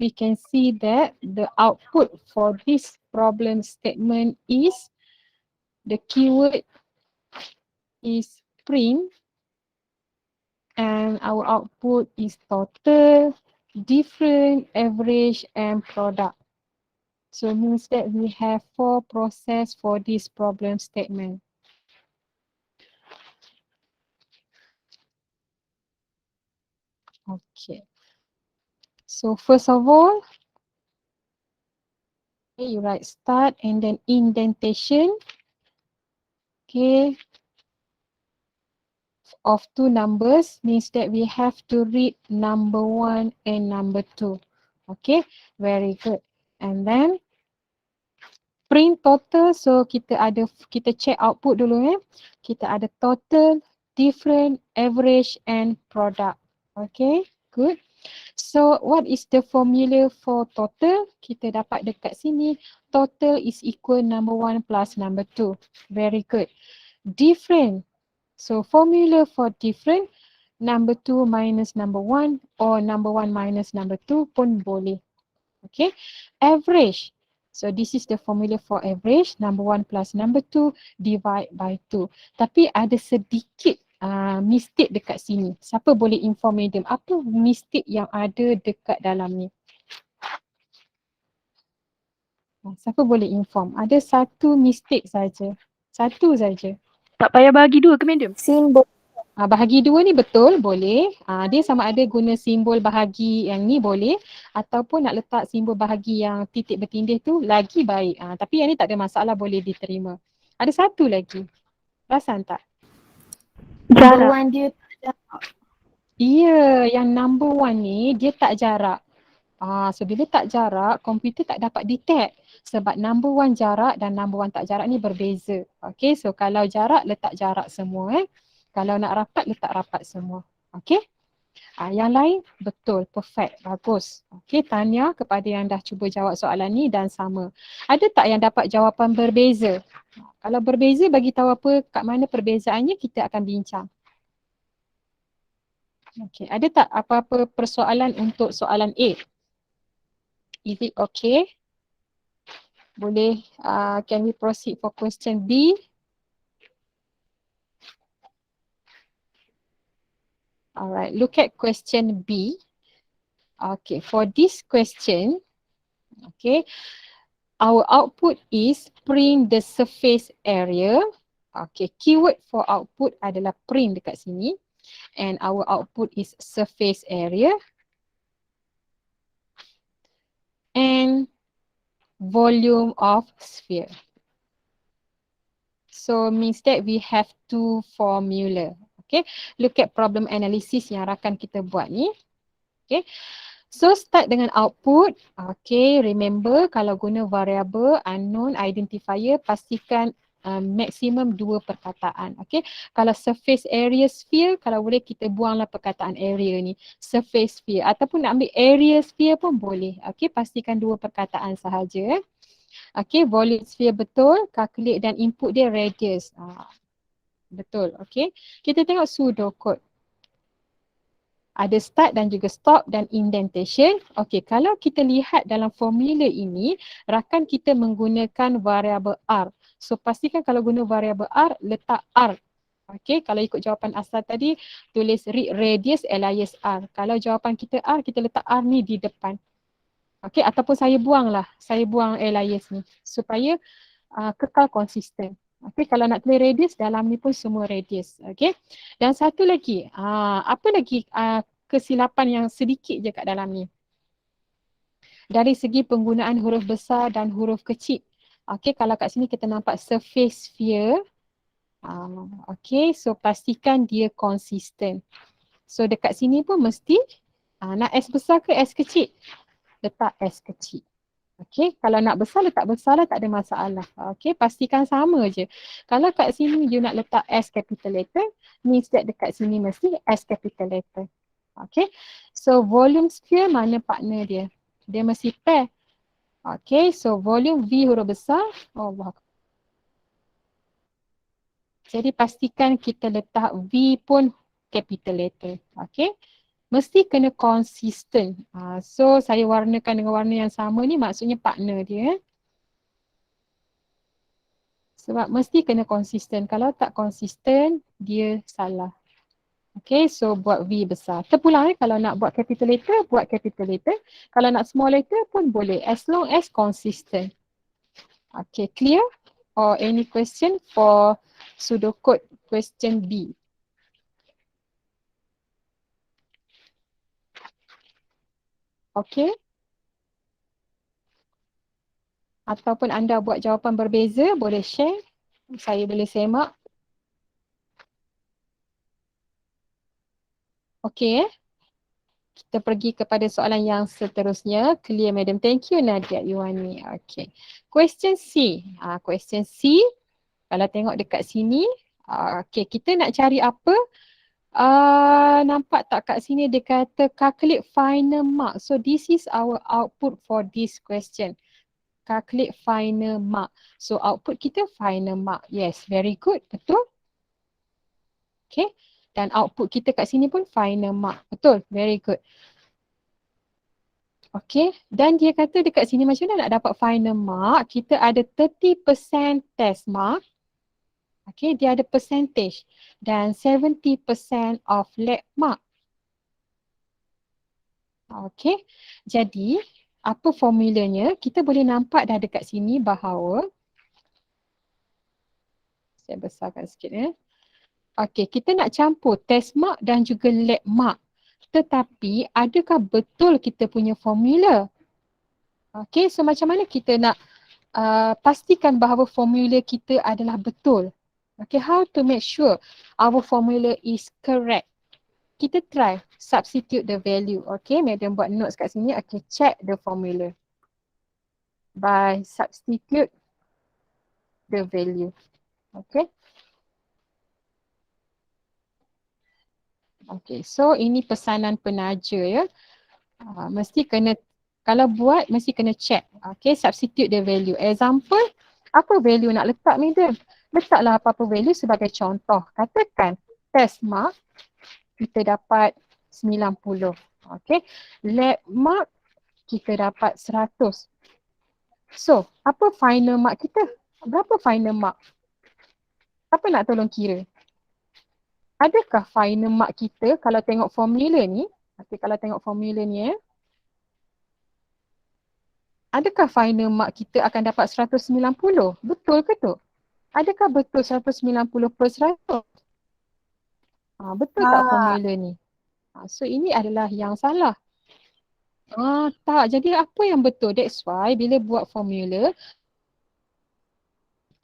we can see that the output for this problem statement is the keyword is print and our output is total, different, average and product. So means that we have 4 process for this problem statement. Okay. So first of all, okay, you write start and then indentation. Okay. Of 2 numbers means that we have to read number 1 and number 2. Okay, very good. And then print total, so kita check output dulu Kita ada total, different, average and product. Okay, good. So what is the formula for total? Kita dapat dekat sini, total is equal number 1 plus number 2. Very good. Different. So formula for different, number 2 minus number 1 or number 1 minus number 2 pun boleh. Okay, average. So this is the formula for average, number 1 plus number 2 divide by 2. Tapi ada sedikit mistake dekat sini. Siapa boleh inform medium? Apa mistake yang ada dekat dalam ni? Siapa boleh inform? Ada satu mistake saja. Satu saja. Tak payah bagi 2 ke medium? Simbol. Bahagi 2 ni betul, boleh. Dia sama ada guna simbol bahagi yang ni boleh ataupun nak letak simbol bahagi yang titik bertindih tu lagi baik. Tapi yang ni tak ada masalah, boleh diterima. Ada satu lagi. Perasan tak? Number 1 dia tak jarak. Ya, yang number 1 ni dia tak jarak. So bila tak jarak, komputer tak dapat detect sebab number 1 jarak dan number 1 tak jarak ni berbeza. Okay, so kalau jarak, letak jarak semua Kalau nak rapat, letak rapat semua. Okay. Yang lain, betul, perfect, bagus. Okay, tanya kepada yang dah cuba jawab soalan ni dan sama. Ada tak yang dapat jawapan berbeza? Kalau berbeza, bagi tahu apa, kat mana perbezaannya, kita akan bincang. Okay, ada tak apa-apa persoalan untuk soalan A? Is it okay? Boleh, can we proceed for question B? Alright, look at question B. Okay, for this question, okay, our output is print the surface area. Okay, keyword for output adalah print dekat sini. And our output is surface area. And volume of sphere. So means that we have 2 formula. Okay, look at problem analysis yang akan kita buat ni. Okay, so start dengan output. Okay, remember kalau guna variable unknown identifier, pastikan maksimum 2 perkataan. Okay, kalau surface area sphere, kalau boleh kita buanglah perkataan area ni. Surface sphere ataupun nak ambil area sphere pun boleh. Okay, pastikan 2 perkataan sahaja. Okay, volume sphere betul, calculate dan input dia radius. Betul, okay. Kita tengok pseudocode. Ada start dan juga stop dan indentation. Okay, kalau kita lihat dalam formula ini, rakan kita menggunakan variable R. So pastikan kalau guna variable R, letak R. Okay, kalau ikut jawapan asal tadi, tulis read radius alias R. Kalau jawapan kita R, kita letak R ni di depan. Okay, ataupun saya buang alias ni supaya kekal konsisten. Okay, kalau nak tulis radius, dalam ni pun semua radius. Okay, dan satu lagi, apa lagi kesilapan yang sedikit je kat dalam ni? Dari segi penggunaan huruf besar dan huruf kecil. Okay, kalau kat sini kita nampak surface sphere. Okay, so pastikan dia konsisten. So dekat sini pun mesti nak S besar ke S kecil? Letak S kecil. Okay, kalau nak besar letak besar lah, tak ada masalah. Okay, pastikan sama je. Kalau kat sini you nak letak S capital letter, means that dekat sini mesti S capital letter. Okay, so volume sphere mana partner dia? Dia mesti pair. Okay, so volume V huruf besar. Jadi pastikan kita letak V pun capital letter. Okay, mesti kena konsisten. So saya warnakan dengan warna yang sama ni maksudnya partner dia. Sebab mesti kena konsisten. Kalau tak konsisten, dia salah. Okay, so buat V besar. Terpulang kalau nak buat capital letter, buat capital letter. Kalau nak small letter pun boleh. As long as consistent. Okay, clear? Or any question for pseudocode question B? Okay. Ataupun anda buat jawapan berbeza, boleh share. Saya boleh semak. Okay. Kita pergi kepada soalan yang seterusnya. Clear, Madam. Thank you, Nadia Iwani. Okay. Question C. Question C. Kalau tengok dekat sini. Okay, kita nak cari apa? Nampak tak kat sini dia kata calculate final mark. So this is our output for this question. Calculate final mark. So output kita final mark. Yes, very good. Betul? Okay. Dan output kita kat sini pun final mark. Betul? Very good. Okay. Dan dia kata dekat sini macam mana nak dapat final mark. Kita ada 30% test mark. Okay. Dia ada percentage. Dan 70% of lab mark. Okay. Jadi, apa formulanya? Kita boleh nampak dah dekat sini bahawa saya besarkan sikit ya. Okay, kita nak campur test mark dan juga lab mark. Tetapi, adakah betul kita punya formula? Okay, so macam mana kita nak pastikan bahawa formula kita adalah betul? Okay, how to make sure our formula is correct? Kita try substitute the value. Okay, Madam buat notes kat sini. Okay, check the formula by substitute the value. Okay. Okay, so ini pesanan penaja ya. Mesti kena, kalau buat mesti kena check. Okay, substitute the value. Example, apa value nak letak, Madam? Letaklah apa-apa value sebagai contoh. Katakan test mark kita dapat 90. Okay, lab mark kita dapat 100. So, apa final mark kita? Berapa final mark? Siapa nak tolong kira? Adakah final mark kita kalau tengok formula ni? Okay, kalau tengok formula ni adakah final mark kita akan dapat 190? Betul ke tu? Adakah betul 190 per 100? Betul tak formula ni? So ini adalah yang salah. Tak. Jadi apa yang betul? That's why bila buat formula,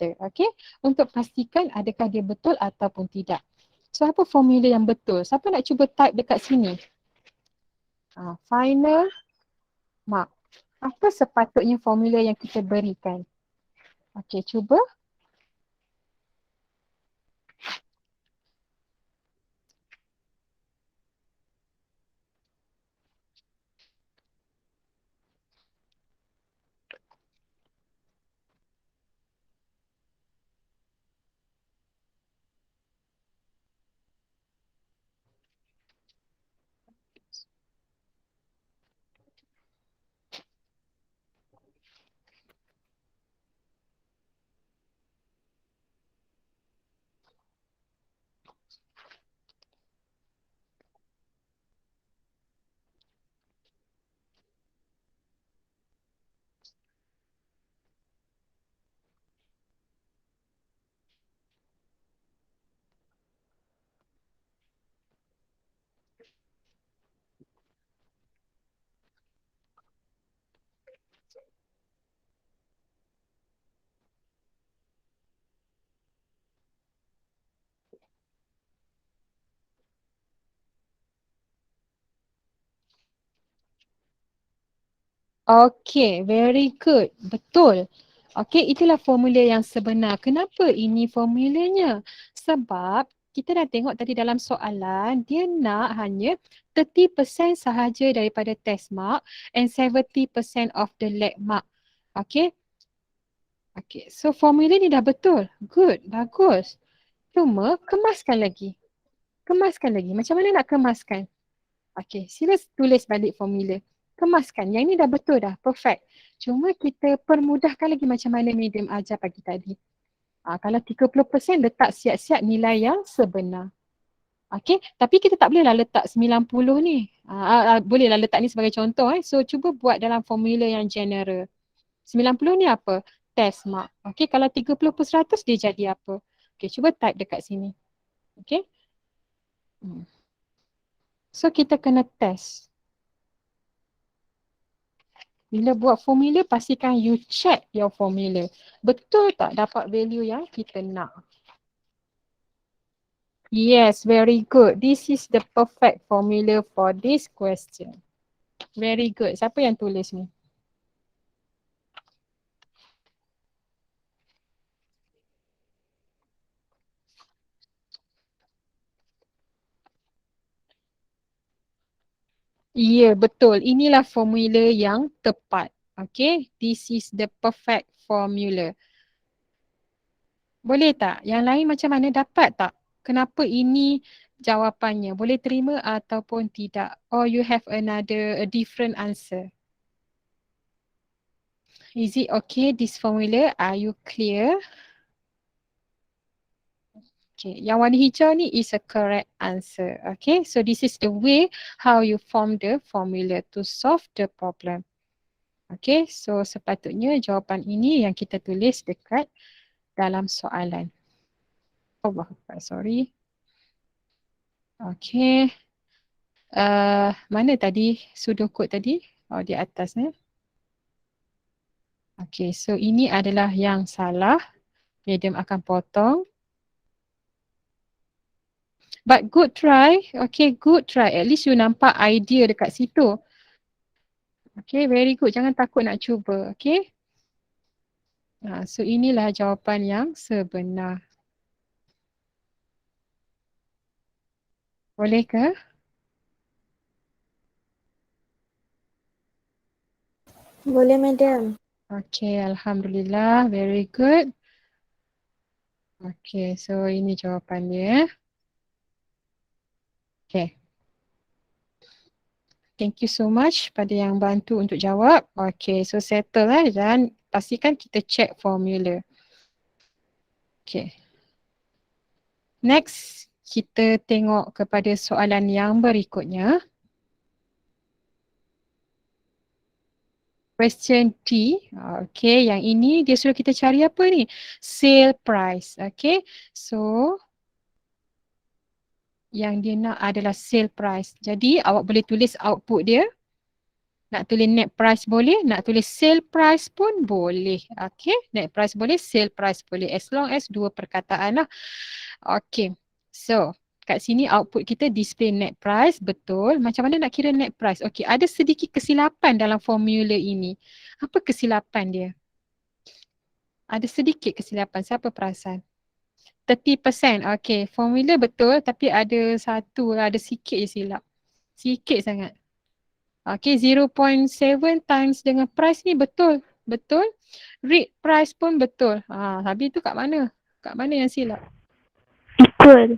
okay, untuk pastikan adakah dia betul ataupun tidak. So apa formula yang betul? Siapa nak cuba type dekat sini? Final mark. Apa sepatutnya formula yang kita berikan? Okay, cuba. Okay, very good. Betul. Okay, itulah formula yang sebenar. Kenapa ini formulanya? Sebab kita dah tengok tadi dalam soalan, dia nak hanya 30% sahaja daripada test mark and 70% of the lab mark. Okay. Okay, so formula ni dah betul. Good, bagus. Cuma kemaskan lagi. Kemaskan lagi. Macam mana nak kemaskan? Okay, sila tulis balik formula. Kemaskan. Yang ni dah betul dah. Perfect. Cuma kita permudahkan lagi macam mana medium ajar pagi tadi. Kalau 30% letak siap-siap nilai yang sebenar. Okay, tapi kita tak bolehlah letak 90 ni. Bolehlah letak ni sebagai contoh. So, cuba buat dalam formula yang general. 90 ni apa? Test mark. Okay, kalau 30/100 dia jadi apa? Okay, cuba type dekat sini. Okay. So, kita kena test. Bila buat formula, pastikan you check your formula. Betul tak dapat value yang kita nak? Yes, very good. This is the perfect formula for this question. Very good. Siapa yang tulis ni? Ya, betul. Inilah formula yang tepat. Okay, this is the perfect formula. Boleh tak? Yang lain macam mana, dapat tak? Kenapa ini jawapannya? Boleh terima ataupun tidak? Or you have a different answer? Is it okay, this formula? Are you clear? Okay, yang warna hijau ni is a correct answer. Okay, so this is the way how you form the formula to solve the problem. Okay, so sepatutnya jawapan ini yang kita tulis dekat dalam soalan. Allah, sorry. Okay. Mana tadi sudokod tadi? Oh, di atas ni. Okay, so ini adalah yang salah. Medium akan potong. But good try. Okay, good try. At least you nampak idea dekat situ. Okay, very good. Jangan takut nak cuba. Okay. So inilah jawapan yang sebenar. Boleh ke? Boleh, Madam. Okay, Alhamdulillah. Very good. Okay, so ini jawapannya. Okay. Thank you so much pada yang bantu untuk jawab. Okay, so settle dan pastikan kita check formula. Okay. Next, kita tengok kepada soalan yang berikutnya. Question D. Okay, yang ini dia suruh kita cari apa ni? Sale price. Okay, so yang dia nak adalah sale price. Jadi awak boleh tulis output dia. Nak tulis net price boleh, nak tulis sale price pun boleh. Okay, net price boleh, sale price boleh. As long as dua perkataan lah. Okay, so kat sini output kita display net price, betul. Macam mana nak kira net price? Okay, ada sedikit kesilapan dalam formula ini. Apa kesilapan dia? Ada sedikit kesilapan, siapa perasan? 30%, okay. Formula betul tapi ada sikit je silap. Sikit sangat. Okay, 0.7 times dengan price ni betul. Betul. Read price pun betul. Habis tu kat mana? Kat mana yang silap? Equal.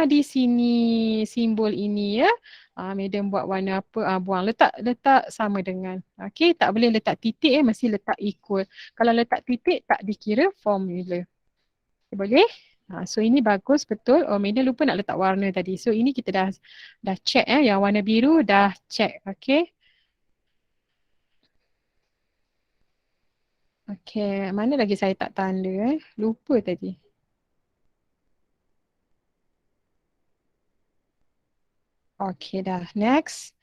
Di sini simbol ini ya. Madam buat warna apa? Buang. Letak sama dengan. Okay, tak boleh letak titik mesti letak equal. Kalau letak titik tak dikira formula. Boleh? So ini bagus, betul. Oh, Madam lupa nak letak warna tadi. So ini kita dah check yang warna biru dah check. Okay. Okay, mana lagi saya tak tanda lupa tadi. Okay dah, next.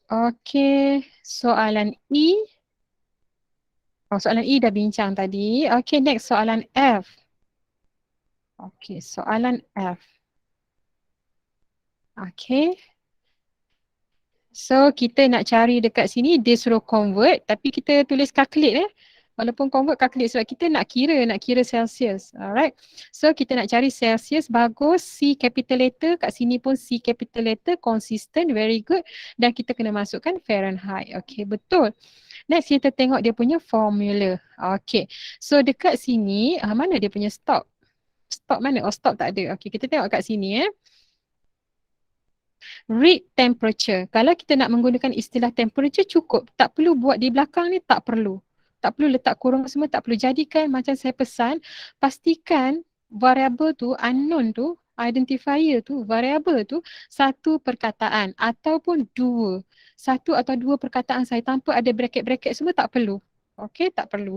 Okay, soalan E. Soalan E dah bincang tadi. Okay, next soalan F. Okay, soalan F. Okay. So, kita nak cari dekat sini, dia suruh convert. Tapi kita tulis calculate Walaupun convert calculate sebab kita nak kira Celsius. Alright. So, kita nak cari Celsius. Bagus. C capital letter. Kat sini pun C capital letter. Consistent. Very good. Dan kita kena masukkan Fahrenheit. Okay, betul. Next, kita tengok dia punya formula. Okay. So, dekat sini, mana dia punya stop? stop mana? Oh, stop tak ada. Okey, kita tengok kat sini Read temperature. Kalau kita nak menggunakan istilah temperature cukup. Tak perlu buat di belakang ni, tak perlu. Tak perlu letak kurung semua, tak perlu. Jadikan macam saya pesan, pastikan variable tu, unknown tu, identifier tu, variable tu, satu perkataan ataupun dua. Satu atau dua perkataan saya tanpa ada bracket-bracket semua tak perlu. Okey, tak perlu.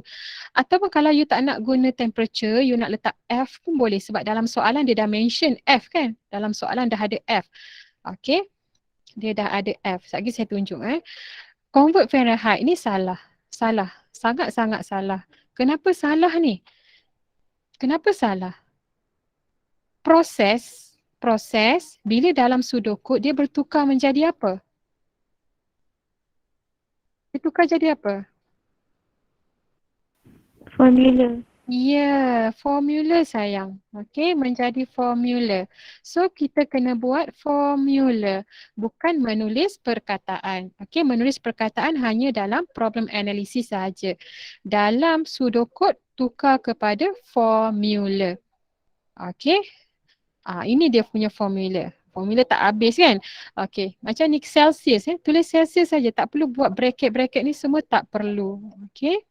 Ataupun kalau you tak nak guna temperature, you nak letak F pun boleh sebab dalam soalan dia dah mention F kan. Dalam soalan dah ada F. Okey, dia dah ada F. Sekejap lagi saya tunjuk. Convert Fahrenheit ni salah. Salah. Sangat-sangat salah. Kenapa salah ni? Kenapa salah? Proses bila dalam pseudocode dia bertukar menjadi apa? Dia tukar jadi apa? Formula. Ya, formula sayang. Okey, menjadi formula. So, kita kena buat formula. Bukan menulis perkataan. Okey, menulis perkataan hanya dalam problem analisis sahaja. Dalam pseudocode, tukar kepada formula. Okey. Ini dia punya formula. Formula tak habis kan? Okey, macam ni Celsius. Tulis Celsius saja. Tak perlu buat bracket-bracket ni semua tak perlu. Okey.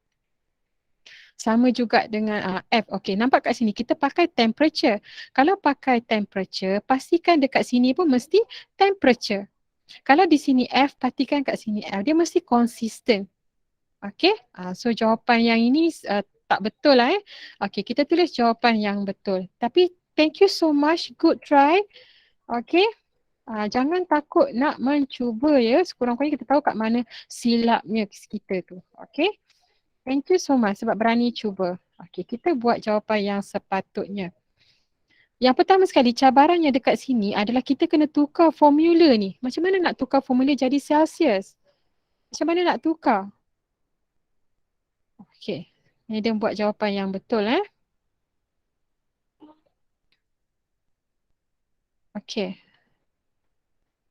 Sama juga dengan F. Okey, nampak kat sini kita pakai temperature. Kalau pakai temperature, pastikan dekat sini pun mesti temperature. Kalau di sini F, pastikan kat sini F. Dia mesti konsisten. Okey, so jawapan yang ini tak betul lah. Okey, kita tulis jawapan yang betul. Tapi thank you so much, good try. Okey, jangan takut nak mencuba ya. Sekurang-kurangnya kita tahu kat mana silapnya kita tu. Okey. Thank you so much sebab berani cuba. Okey, kita buat jawapan yang sepatutnya. Yang pertama sekali, cabaran yang dekat sini adalah kita kena tukar formula ni. Macam mana nak tukar formula jadi Celsius? Macam mana nak tukar? Okey, ni dia buat jawapan yang betul Okey.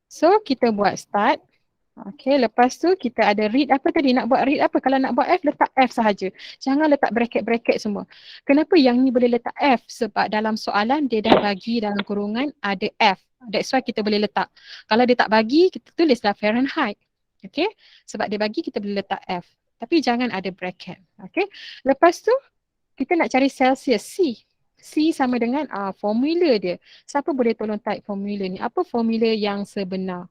So, kita buat start. Okey, lepas tu kita ada read apa tadi? Nak buat read apa? Kalau nak buat F, letak F sahaja. Jangan letak bracket-bracket semua. Kenapa yang ni boleh letak F? Sebab dalam soalan dia dah bagi dalam kurungan ada F. That's why kita boleh letak. Kalau dia tak bagi, kita tulislah Fahrenheit. Okey, sebab dia bagi kita boleh letak F. Tapi jangan ada bracket. Okey, lepas tu kita nak cari Celsius, C. C sama dengan formula dia. Siapa boleh tolong type formula ni? Apa formula yang sebenar?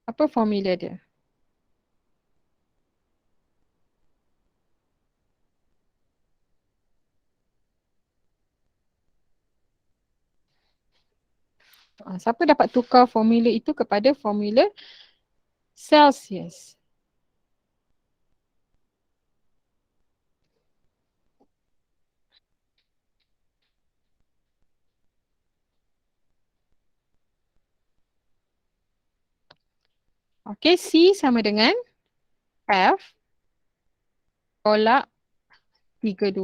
Apa formula dia? Siapa dapat tukar formula itu kepada formula Celsius? Okey, C sama dengan F tolak 32.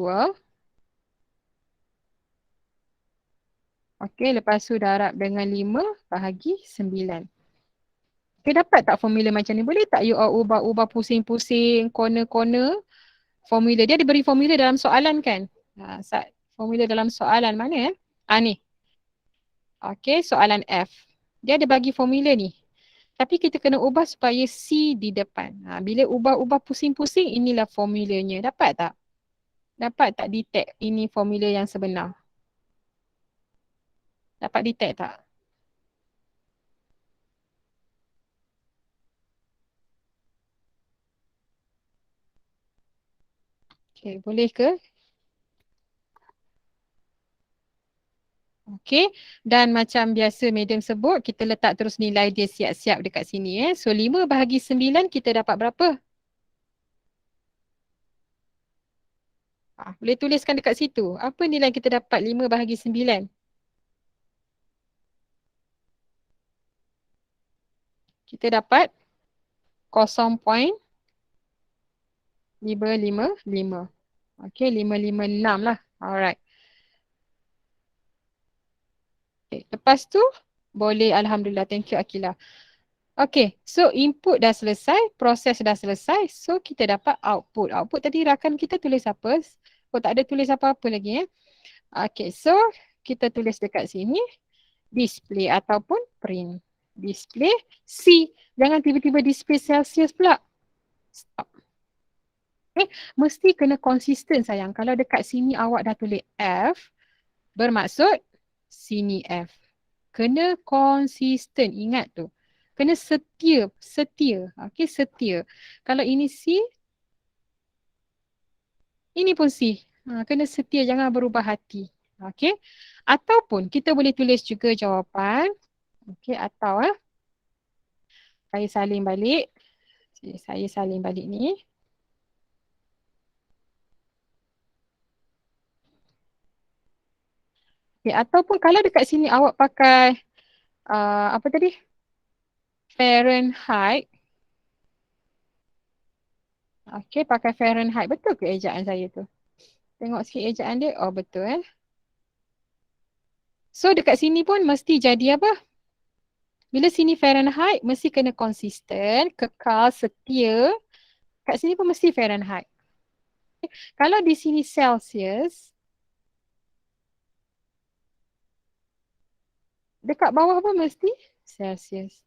Okey, lepas tu darab dengan 5 bahagi 9. Okey, dapat tak formula macam ni? Boleh tak you ubah-ubah pusing-pusing, corner-corner? Formula dia diberi formula dalam soalan kan? Formula dalam soalan mana ni. Okey, soalan F. Dia ada bagi formula ni. Tapi kita kena ubah supaya C di depan. Bila ubah-ubah pusing-pusing, inilah formulanya. Dapat tak? Dapat tak detect ini formula yang sebenar? Dapat detect tak? Okay, boleh ke? Okay, dan macam biasa madam sebut, kita letak terus nilai dia siap-siap dekat sini. So 5 bahagi 9 kita dapat berapa? Boleh tuliskan dekat situ. Apa nilai kita dapat 5 bahagi 9? Kita dapat 0.555. Okay, 556 lah. Alright. Okay. Lepas tu, boleh Alhamdulillah. Thank you Akilah. Okay, so input dah selesai, proses dah selesai. So kita dapat output. Output tadi rakan kita tulis apa? apa, tak ada tulis apa-apa lagi. Okay, so kita tulis dekat sini display ataupun print. Display C. Jangan tiba-tiba display Celsius pula. Stop. Mesti kena konsisten sayang. Kalau dekat sini awak dah tulis F, bermaksud sini F. Kena konsisten, ingat tu. Kena setia. Okay, setia. Kalau ini C, ini pun C. Kena setia, jangan berubah hati. Okay. Ataupun kita boleh tulis juga jawapan. Okay, atau saya salin balik. Saya salin balik ni. Okay, ataupun kalau dekat sini awak pakai apa tadi? Fahrenheit. Okay, pakai Fahrenheit. Betul ke ejaan saya tu? Tengok sikit ejaan dia. Oh, betul. So, dekat sini pun mesti jadi apa? Bila sini Fahrenheit, mesti kena konsisten, kekal, setia. Kat sini pun mesti Fahrenheit. Kalau di sini Celsius, dekat bawah pun mesti Celsius.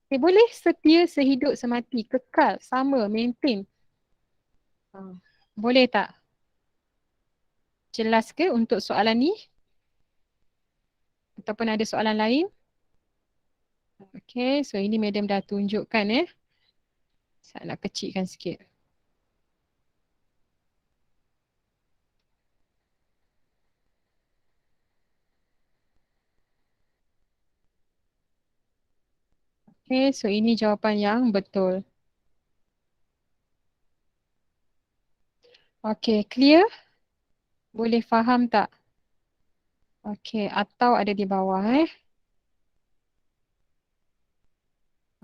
Okay, boleh setia sehidup semati, kekal, sama, maintain. Boleh tak? Jelas ke untuk soalan ni? Ataupun ada soalan lain? Okay, so ini madam dah tunjukkan Saya nak kecilkan sikit. Okay, so ini jawapan yang betul. Okay, clear? Boleh faham tak? Okay, atau ada di bawah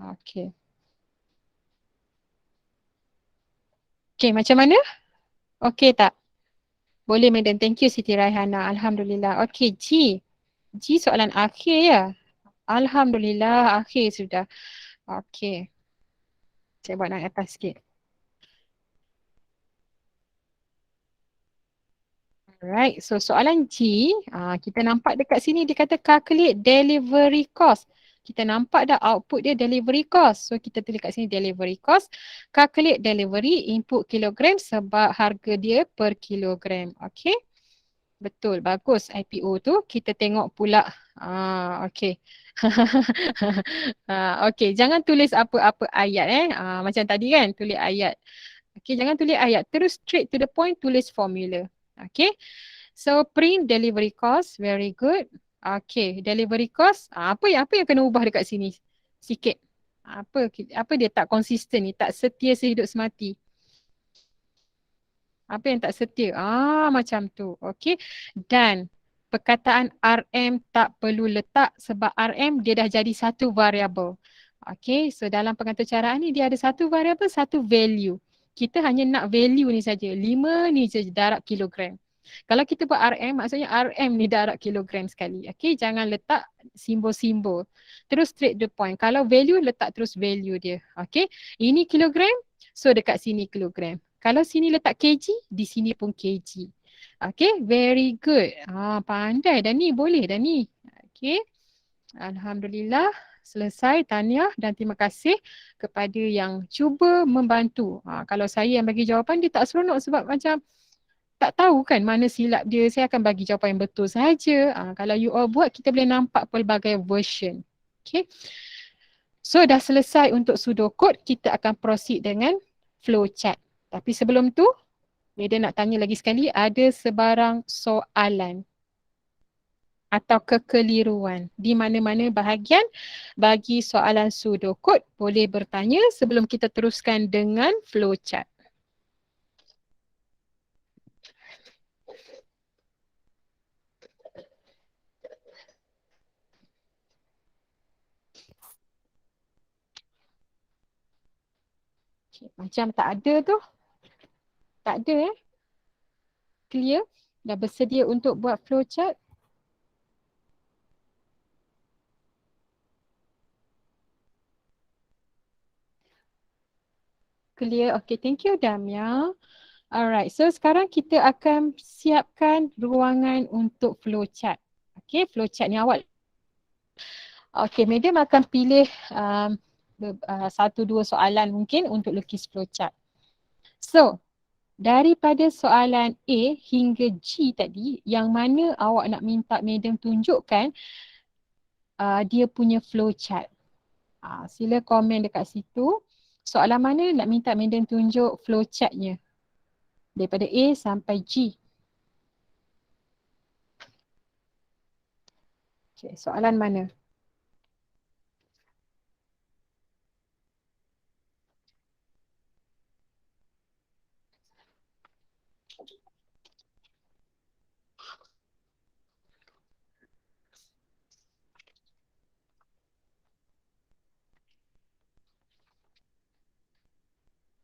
Okay. Okay, macam mana? Okay tak? Boleh, madam. Thank you, Siti Raihana. Alhamdulillah. Okay, G. G soalan akhir ya? Alhamdulillah, akhir sudah. Okay. Saya buat naik atas sikit. Alright, so soalan G, kita nampak dekat sini dia kata calculate delivery cost. Kita nampak dah output dia delivery cost. So kita tulis kat sini delivery cost. Calculate delivery input kilogram sebab harga dia per kilogram. Okay. Betul, bagus IPO tu. Kita tengok pula. Okay. Okay, jangan tulis apa-apa ayat macam tadi kan, tulis ayat. Okay, jangan tulis ayat. Terus straight to the point, tulis formula. Okay. So print delivery cost, very good. Okay, delivery cost. Apa yang kena ubah dekat sini? Sikit. Apa dia tak konsisten ni, tak setia sehidup semati. Apa yang tak setia? Macam tu. Okay. Dan perkataan RM tak perlu letak sebab RM dia dah jadi satu variable. Okay. So dalam pengatur caraan ni dia ada satu variable, satu value. Kita hanya nak value ni saja. 5 ni je darab kilogram. Kalau kita buat RM, maksudnya RM ni darab kilogram sekali. Okay. Jangan letak simbol-simbol. Terus straight the point. Kalau value, letak terus value dia. Okay. Ini kilogram. So dekat sini kilogram. Kalau sini letak kg, di sini pun kg. Okay, very good. Pandai dah ni, boleh dah ni. Okay, Alhamdulillah. Selesai, tahniah dan terima kasih kepada yang cuba membantu. Kalau saya yang bagi jawapan, dia tak seronok sebab macam tak tahu kan mana silap dia. Saya akan bagi jawapan yang betul saja. Kalau you all buat, kita boleh nampak pelbagai version. Okay. So dah selesai untuk pseudocode, kita akan proceed dengan flowchart. Tapi sebelum tu, Meda nak tanya lagi sekali, ada sebarang soalan atau kekeliruan di mana-mana bahagian bagi soalan pseudocode, boleh bertanya sebelum kita teruskan dengan flowchart. Okay, macam tak ada tu. Tak ada Clear? Dah bersedia untuk buat flowchart? Clear? Okay, thank you Damia. Alright, so sekarang kita akan siapkan ruangan untuk flowchart. Okay, flowchart ni awak. Okay, madam akan pilih satu dua soalan mungkin untuk lukis flowchart. So, daripada soalan A hingga G tadi, yang mana awak nak minta madam tunjukkan dia punya flowchart. Sila komen dekat situ. Soalan mana nak minta madam tunjuk flowchartnya. Daripada A sampai G. Okay, soalan mana?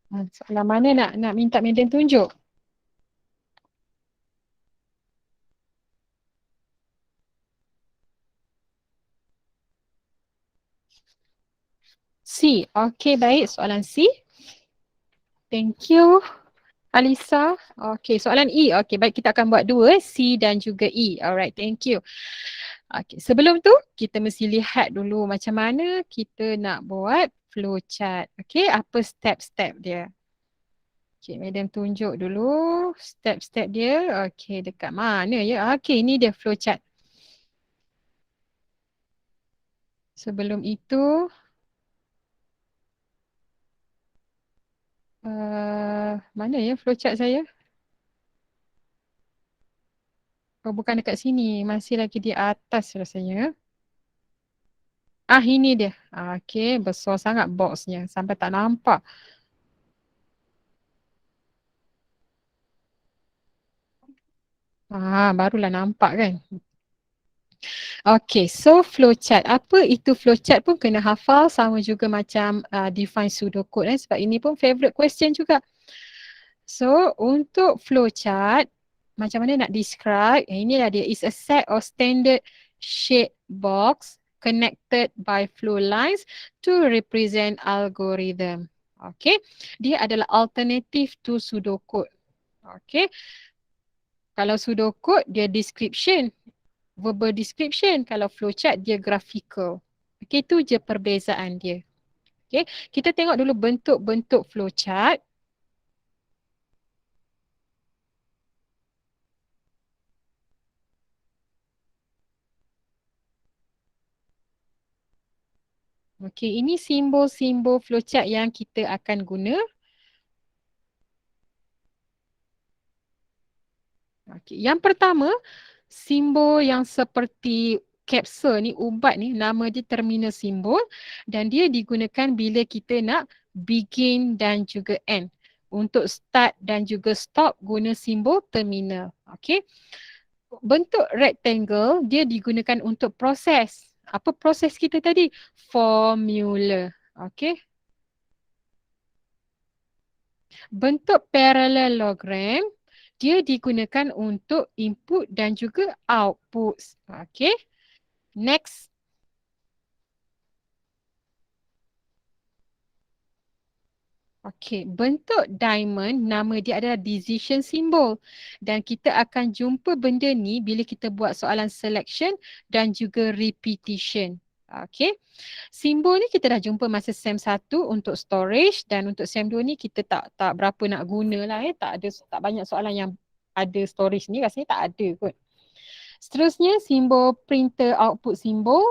Soalan mana nak minta madam tunjuk? C. Okay, baik. Soalan C. Thank you, Alisa. Okay, soalan E. Okay, baik. Kita akan buat dua, C dan juga E. Alright, thank you. Okay, sebelum tu, kita mesti lihat dulu macam mana kita nak buat flowchart. Okay, apa step-step dia. Okay, madam tunjuk dulu step-step dia. Okay, dekat mana ya? Okay, ini dia flowchart. Sebelum itu, mana ya flowchart saya? Oh, bukan dekat sini. Masih lagi di atas rasanya. Ini dia. Okay, besar sangat boxnya. Sampai tak nampak. Barulah nampak kan. Okay, so flowchart. Apa itu flowchart pun kena hafal sama juga macam define pseudocode sebab ini pun favorite question juga. So, untuk flowchart, macam mana nak describe? Inilah dia. It's a set of standard shape box connected by flow lines to represent algorithm. Okay. Dia adalah alternative to pseudocode. Okay. Kalau pseudocode, dia description. Verbal description. Kalau flowchart, dia graphical. Okay, itu je perbezaan dia. Okay. Kita tengok dulu bentuk-bentuk flowchart. Okey, ini simbol-simbol flowchart yang kita akan guna. Okey, yang pertama, simbol yang seperti capsule ni, ubat ni, nama dia terminal simbol dan dia digunakan bila kita nak begin dan juga end. Untuk start dan juga stop guna simbol terminal. Okey. Bentuk rectangle dia digunakan untuk proses. Apa proses kita tadi? Formula. Okey. Bentuk parallelogram dia digunakan untuk input dan juga output. Okey. Next. Okey, bentuk diamond nama dia adalah decision symbol dan kita akan jumpa benda ni bila kita buat soalan selection dan juga repetition. Okey. Simbol ni kita dah jumpa masa SEM 1 untuk storage dan untuk SEM 2 ni kita tak berapa nak guna lah tak banyak soalan yang ada storage ni, rasanya tak ada kot. Seterusnya simbol printer output simbol.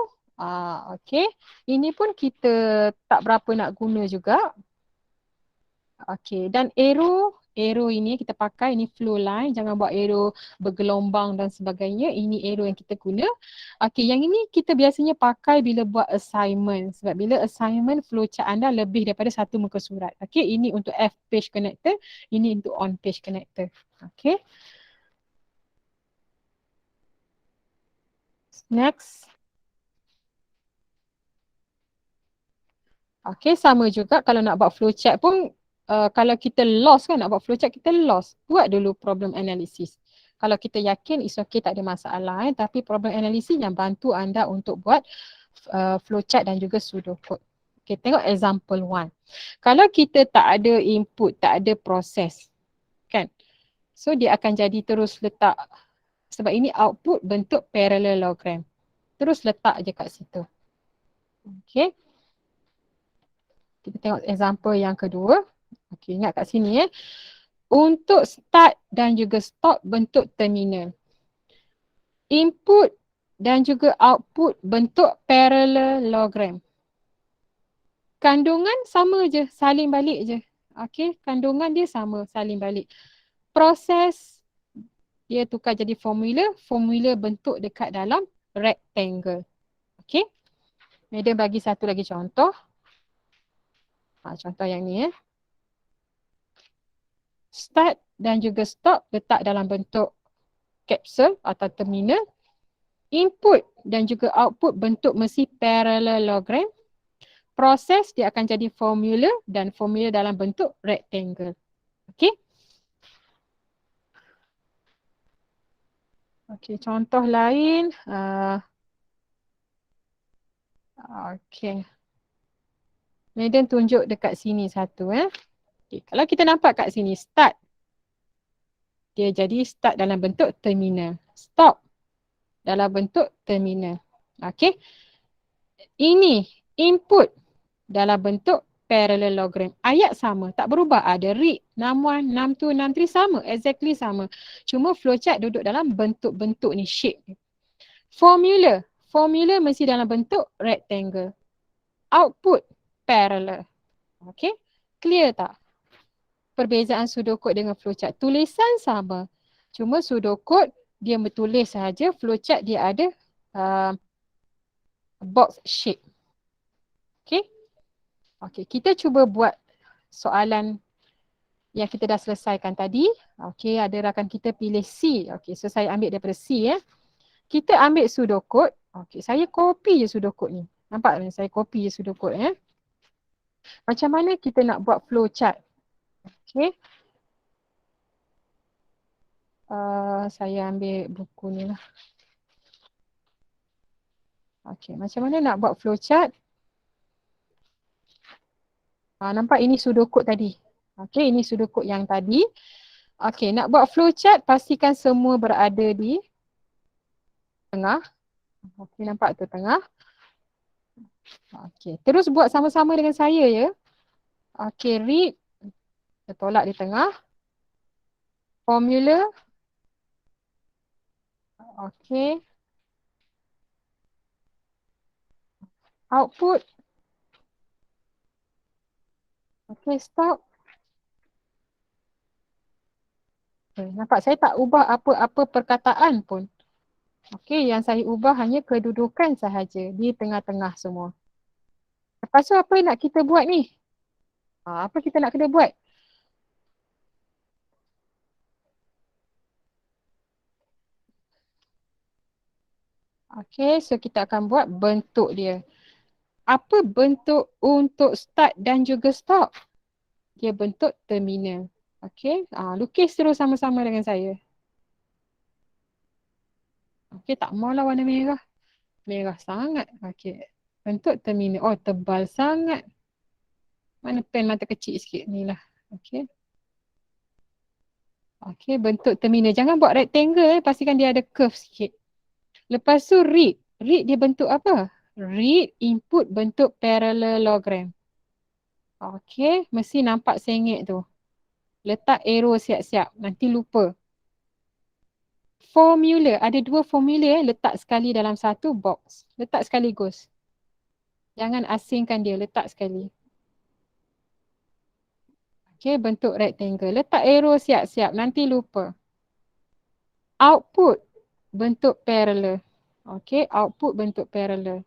Okey. Ini pun kita tak berapa nak guna juga. Okey, dan arrow ini kita pakai, ini flow line, jangan buat arrow bergelombang dan sebagainya. Ini arrow yang kita guna. Okey, yang ini kita biasanya pakai bila buat assignment. Sebab bila assignment flowchart anda lebih daripada satu muka surat. Okey, ini untuk F page connector, ini untuk on page connector. Okey. Next. Okey, sama juga kalau nak buat flowchart pun kalau kita lost kan nak buat flowchart, kita lost. Buat dulu problem analysis. Kalau kita yakin it's okay, tak ada masalah tapi problem analysis yang bantu anda untuk buat flowchart dan juga pseudocode. Okay, tengok example 1. Kalau kita tak ada input, tak ada proses kan. So dia akan jadi terus letak, sebab ini output bentuk parallelogram. Terus letak je kat situ. Okay. Kita tengok example yang kedua. Okay, ingat kat sini Untuk start dan juga stop bentuk terminal. Input dan juga output bentuk parallelogram. Kandungan sama je, salin balik je. Okay, kandungan dia sama, salin balik. Proses dia tukar jadi formula, formula bentuk dekat dalam rectangle. Okay. Madam bagi satu lagi contoh. Contoh yang ni Start dan juga stop letak dalam bentuk kapsul atau terminal. Input dan juga output bentuk mesti parallelogram. Proses dia akan jadi formula dan formula dalam bentuk rectangle. Okey. Okey, contoh lain. Okey. Madam tunjuk dekat sini satu. Okay. Kalau kita nampak kat sini, start. Dia jadi start dalam bentuk terminal. Stop dalam bentuk terminal. Okey. Ini input dalam bentuk parallelogram. Ayat sama, tak berubah. Ada read, num1, num2, num3 sama, exactly sama. Cuma flowchart duduk dalam bentuk-bentuk ni, shape ni. Formula, formula mesti dalam bentuk rectangle. Output, parallel. Okay, clear tak? Perbezaan pseudocode dengan flowchart. Tulisan sama. Cuma pseudocode dia bertulis sahaja, flowchart dia ada box shape. Okay. Okay, kita cuba buat soalan yang kita dah selesaikan tadi. Okay, ada rakan kita pilih C. Okay, so saya ambil daripada C. Kita ambil pseudocode. Okay, saya copy je pseudocode ni. Nampak ni? Saya copy je pseudocode. Macam mana kita nak buat flowchart? Okay. Saya ambil buku ni lah. Okay, macam mana nak buat flowchart? Nampak ini pseudocode tadi. Okay, ini pseudocode yang tadi. Okay, nak buat flowchart, pastikan semua berada di tengah. Okay, nampak tu tengah. Okay, terus buat sama-sama dengan saya ya. Okay, read. Kita tolak di tengah. Formula. Okay. Output. Okay, stop. Okay, nampak saya tak ubah apa-apa perkataan pun. Okay, yang saya ubah hanya kedudukan sahaja di tengah-tengah semua. Lepas tu apa yang nak kita buat ni? Apa kita nak kena buat? Okay, so kita akan buat bentuk dia. Apa bentuk untuk start dan juga stop? Dia bentuk terminal. Okay, lukis terus sama-sama dengan saya. Okay, tak maulah warna merah. Merah sangat. Okay, bentuk terminal. Oh, tebal sangat. Mana pen mata kecil sikit ni lah. Okay. Okay, bentuk terminal. Jangan buat rectangle, pastikan dia ada curve sikit. Lepas tu read. Read dia bentuk apa? Read input bentuk parallelogram. Okay, mesti nampak sengit tu. Letak arrow siap-siap, nanti lupa. Formula, ada dua formula letak sekali dalam satu box. Letak sekaligus. Jangan asingkan dia, letak sekali. Okay, bentuk rectangle. Letak arrow siap-siap, nanti lupa. Output, bentuk parallel. Okay, output bentuk parallel.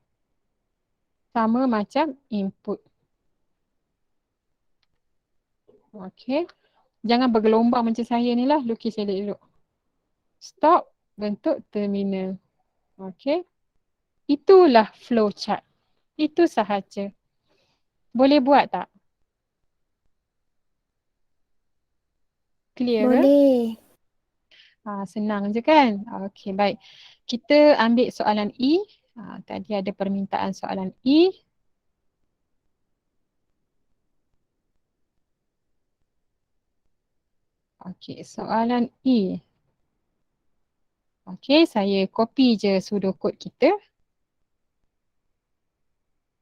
Sama macam input. Okay. Jangan bergelombang macam saya ni lah. Lukis elok-elok. Stop. Bentuk terminal. Okay. Itulah flowchart. Itu sahaja. Boleh buat tak? Clear ke? Boleh. Senang je kan? Okay, baik. Kita ambil soalan E. Tadi ada permintaan soalan E. Okey, soalan E. Okey, saya copy je pseudocode kita.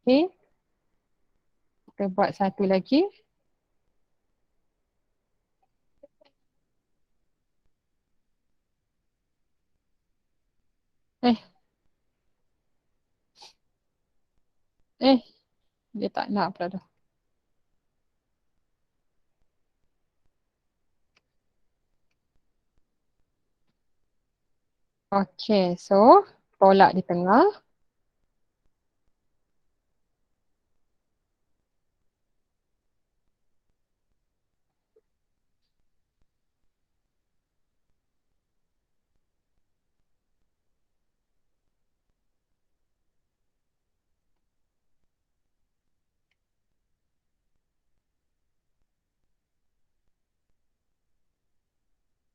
Okey. Kita buat satu lagi. Eh. Dia tak nak pula dah. Okey, so tolak di tengah.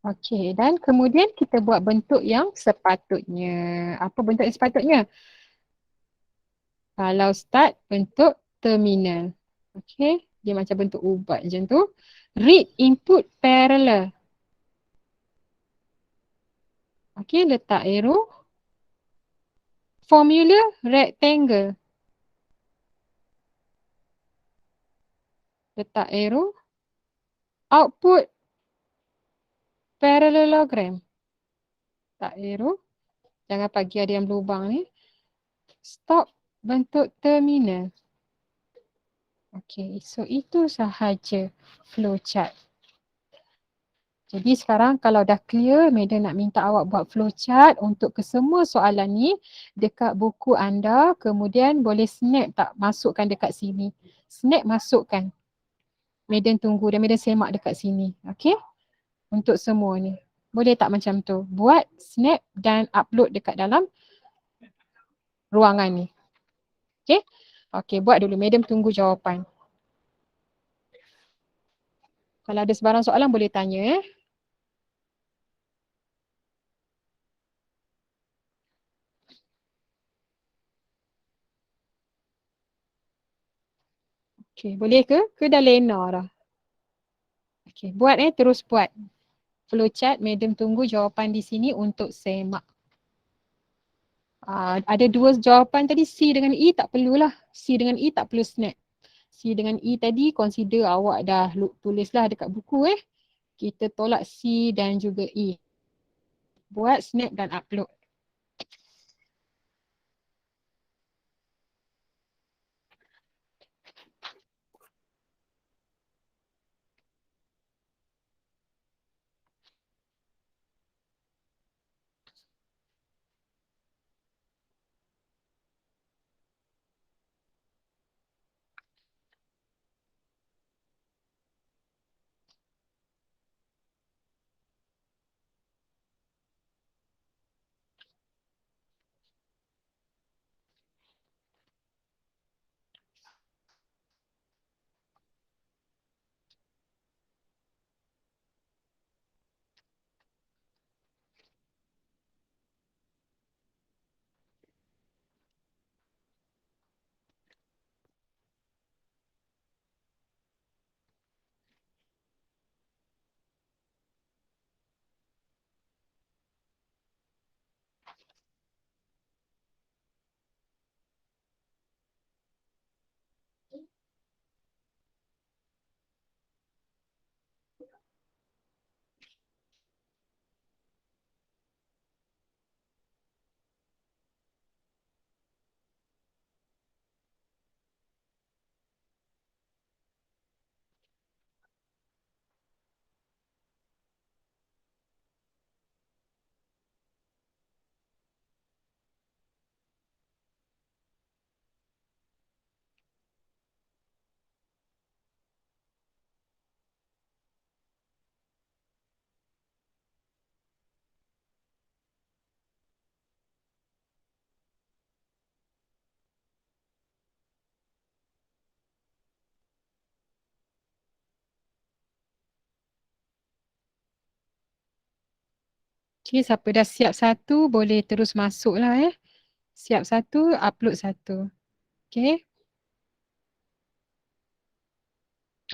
Okey, dan kemudian kita buat bentuk yang sepatutnya. Apa bentuk yang sepatutnya? Kalau start, bentuk terminal. Okey, dia macam bentuk ubat macam tu. Read input parallel. Okey, letak arrow. Formula rectangle. Letak arrow. Output parallelogram. Letak arrow. Jangan bagi ada yang berlubang ni. Stop bentuk terminal. Okey, so itu sahaja flowchart. Jadi sekarang kalau dah clear, Madam nak minta awak buat flowchart untuk kesemua soalan ni dekat buku anda. Kemudian boleh snap tak? Masukkan dekat sini. Snap masukkan. Madam tunggu dan Madam semak dekat sini. Okey? Untuk semua ni. Boleh tak macam tu? Buat, snap dan upload dekat dalam ruangan ni. Okey? Okey, buat dulu. Madam tunggu jawapan. Kalau ada sebarang soalan boleh tanya. Okey, boleh ke? Ke dah lena dah? Okey, buat terus buat. Flowchart, Madam tunggu jawapan di sini untuk semak. Ada dua jawapan tadi, C dengan E tak perlulah. C dengan E tak perlu snap. C dengan E tadi consider awak dah tulislah dekat buku Kita tolak C dan juga E. Buat, snap dan upload. Okay, siapa dah siap satu boleh terus masuk lah Siap satu, upload satu. Okay.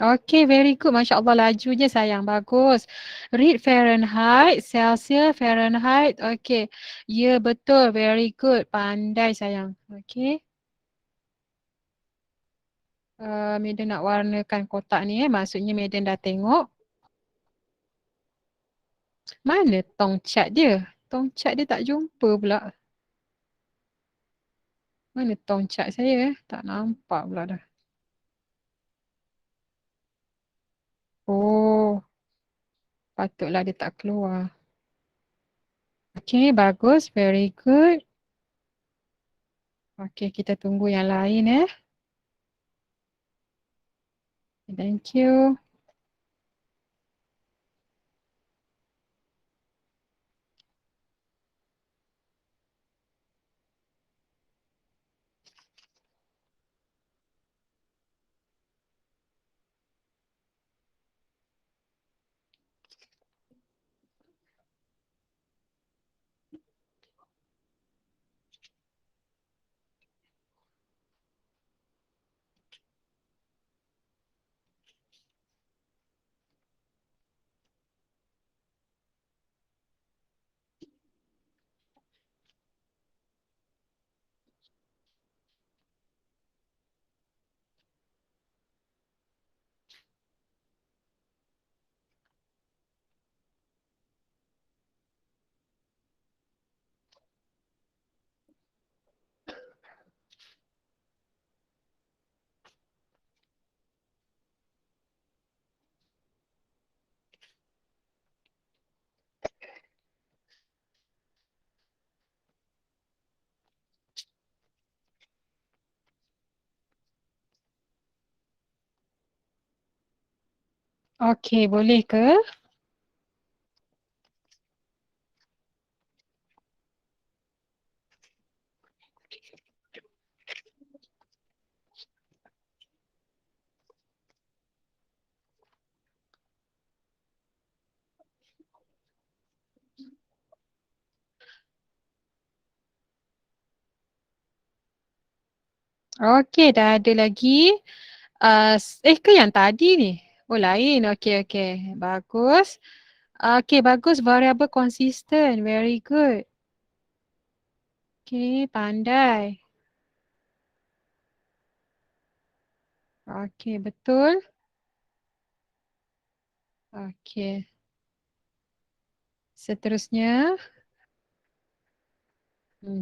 Okay, very good. Masya Allah, laju je sayang. Bagus. Read Fahrenheit, Celsius, Fahrenheit. Okay. Ya, betul. Very good. Pandai sayang. Okay. Maiden nak warnakan kotak ni Maksudnya Maiden dah tengok. Mana tong cat dia? Tong cat dia tak jumpa pula. Mana tong cat saya? Tak nampak pula dah. Oh, patutlah dia tak keluar. Okay, bagus. Very good. Okay, kita tunggu yang lain Thank you. Okay, boleh ke? Okay, dah ada lagi. Ke yang tadi ni? Oh, lain. Okay, okay. Bagus. Okay, bagus. Variable consistent. Very good. Okay, pandai. Okay, betul. Okay. Seterusnya.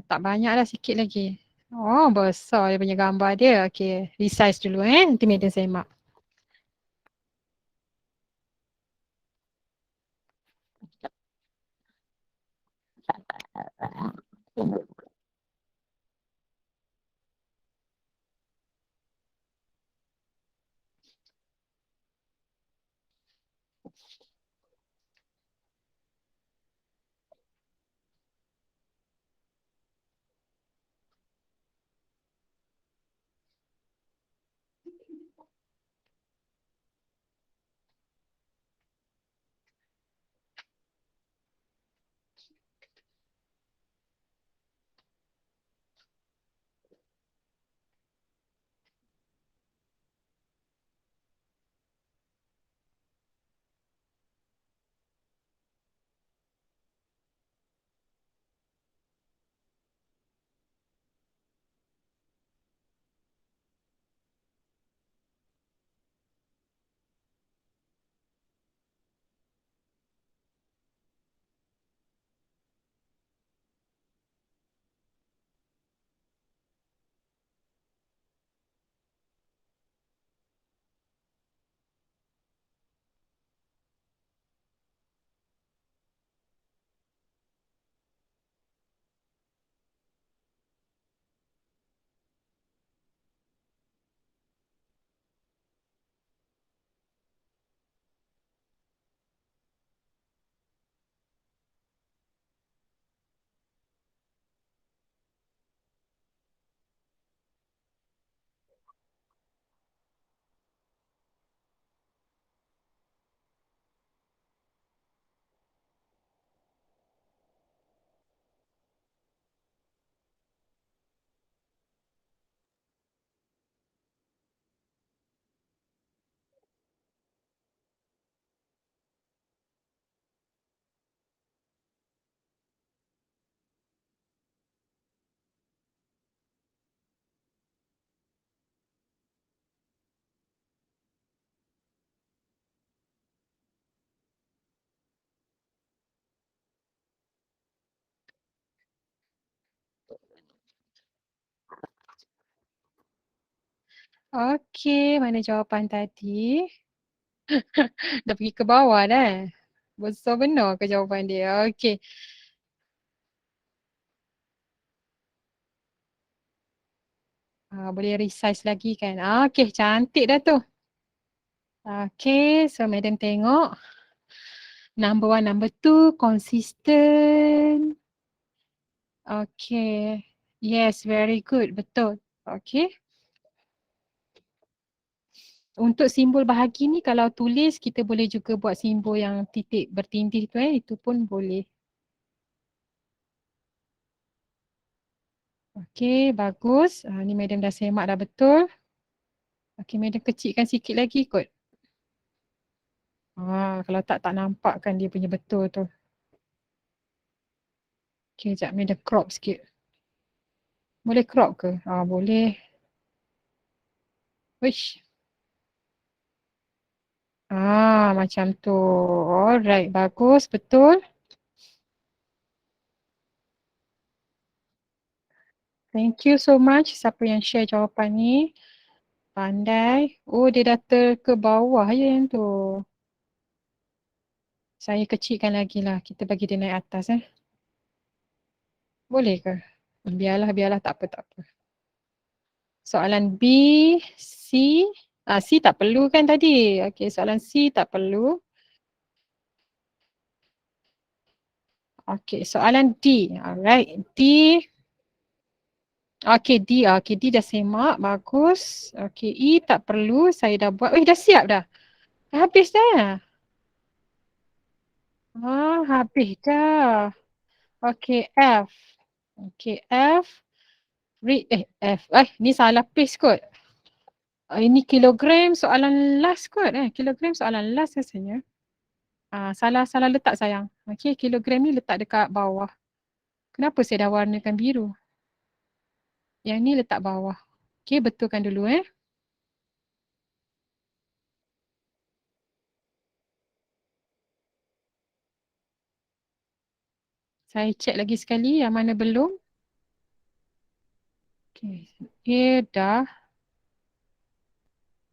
Tak banyak lah, sikit lagi. Oh, besar dia punya gambar dia. Okay, resize dulu Nanti Maiden semak. Okey, mana jawapan tadi? Dah pergi ke bawah dah. Besar benar ke jawapan dia? Okey. Boleh resize lagi kan? Okey, cantik dah tu. Okey, so madam tengok. Number 1, number 2, consistent. Okey. Yes, very good. Betul. Okey. Untuk simbol bahagi ni kalau tulis kita boleh juga buat simbol yang titik bertindih tu itu pun boleh. Okey, bagus. Ni madam dah semak dah betul. Okey, madam kecilkan sikit lagi kot. Kalau tak nampak kan dia punya betul tu. Okey, sekejap madam crop sikit. Boleh crop ke? Boleh. Wish. Macam tu. Alright, bagus, betul. Thank you so much siapa yang share jawapan ni. Pandai. Dia dah ke bawah je yang tu. Saya kecilkan lagi lah. Kita bagi dia naik atas Boleh ke? Biarlah tak apa. Soalan B, C. C tak perlu kan tadi? Okey, soalan C tak perlu. Okey, soalan D. Alright, D. Okey, D dah semak. Bagus. Okey, E tak perlu. Saya dah buat. Dah siap dah. Dah habis dah. Habis dah. Okey, F. Okey, F. F. Ni salah paste kot. Ini kilogram soalan last kot. Kilogram soalan last rasanya. Salah letak sayang. Okey, kilogram ni letak dekat bawah. Kenapa saya dah warnakan biru? Yang ni letak bawah. Okey, betulkan dulu Saya cek lagi sekali yang mana belum. Okey, A dah.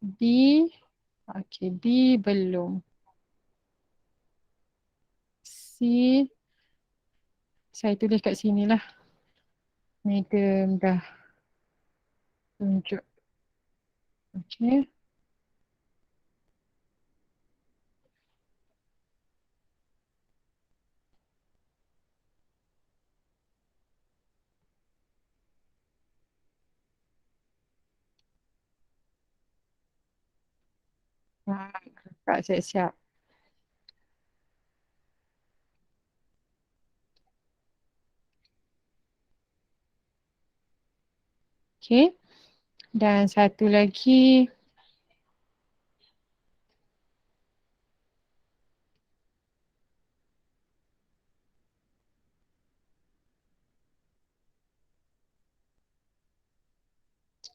B. Okey, B belum. C. Saya tulis kat sini lah. Madam dah tunjuk. Okey. Kak siap-siap. Okey. Dan satu lagi.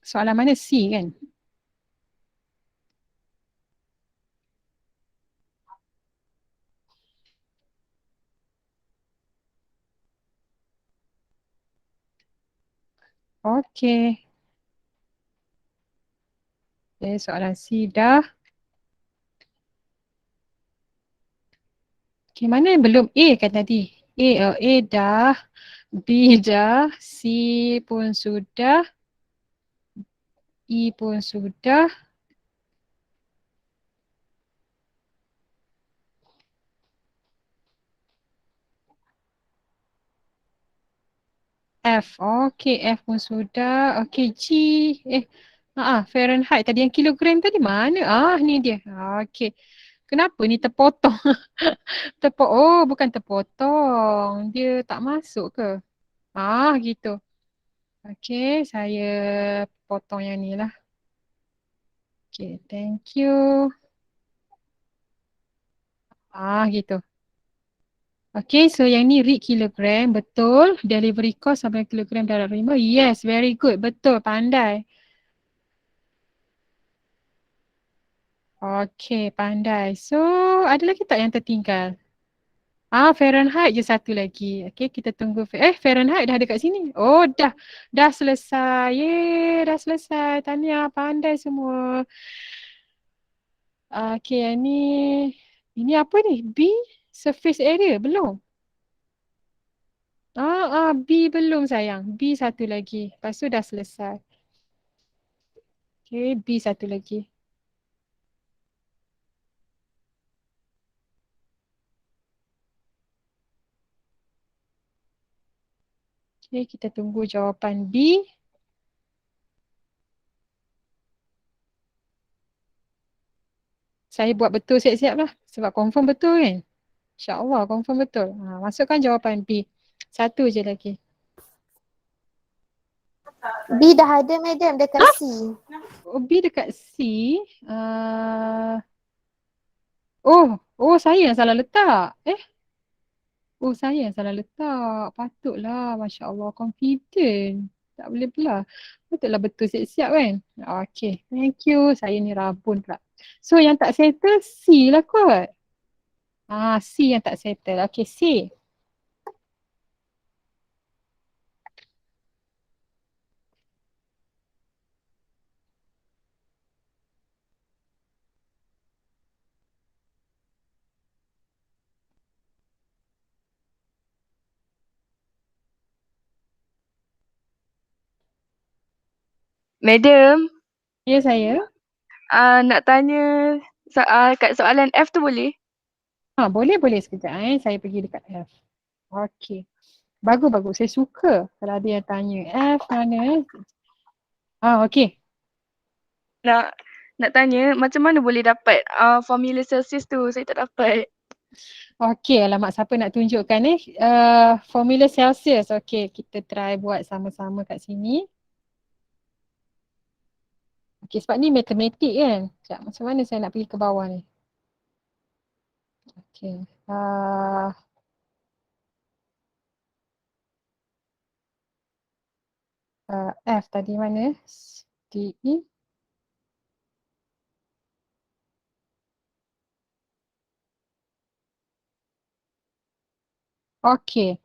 Soalan mana? C kan? Okey. Soalan C dah. Okey, mana yang belum? A kan tadi? A dah. B dah. C pun sudah. E pun sudah. F. Okey, F pun sudah. Okey, G. Fahrenheit tadi yang kilogram tadi mana? Ni dia. Okey. Kenapa ni terpotong? Bukan terpotong. Dia tak masuk ke? Gitu. Okey, saya potong yang ni lah. Okey, thank you. Gitu. Okey, so yang ni read kilogram, betul. Delivery cost sampai kilogram dalam 5. Yes, very good. Betul, pandai. Okey, pandai. So, ada lagi tak yang tertinggal? Fahrenheit je satu lagi. Okey, kita tunggu. Fahrenheit dah ada kat sini. Dah selesai. Yeay. dah selesai. Tahniah, pandai semua. Okey, yang ni. Ini apa ni? B? Surface area? Belum. B belum sayang. B satu lagi. Lepas tu dah selesai. Okey, B satu lagi. Okey, kita tunggu jawapan B. Saya buat betul siap-siap lah. Sebab confirm betul kan? InsyaAllah confirm betul. Masukkan jawapan B. Satu je lagi. B dah ada madam dekat C. B dekat C. Uh, saya yang salah letak. Saya yang salah letak. Patutlah. Masya Allah, confident. Tak boleh belah. Patutlah betul siap-siap kan? Okay, thank you. Saya ni rabun pula. So, yang tak settle C lah kot. C yang tak settle. Okay, C. Madam, Ya, saya. nak tanya kat soalan F tu boleh? Boleh sekejap Saya pergi dekat F. Okay. Bagus. Saya suka kalau ada yang tanya. F mana? Okay. Nak tanya macam mana boleh dapat formula Celsius tu? Saya tak dapat. Okay, alamak siapa nak tunjukkan formula Celsius. Okay, kita try buat sama-sama kat sini. Okay, sebab ni matematik kan. Sekejap, macam mana saya nak pergi ke bawah ni? Okay. F tadi mana? D, E. Okay.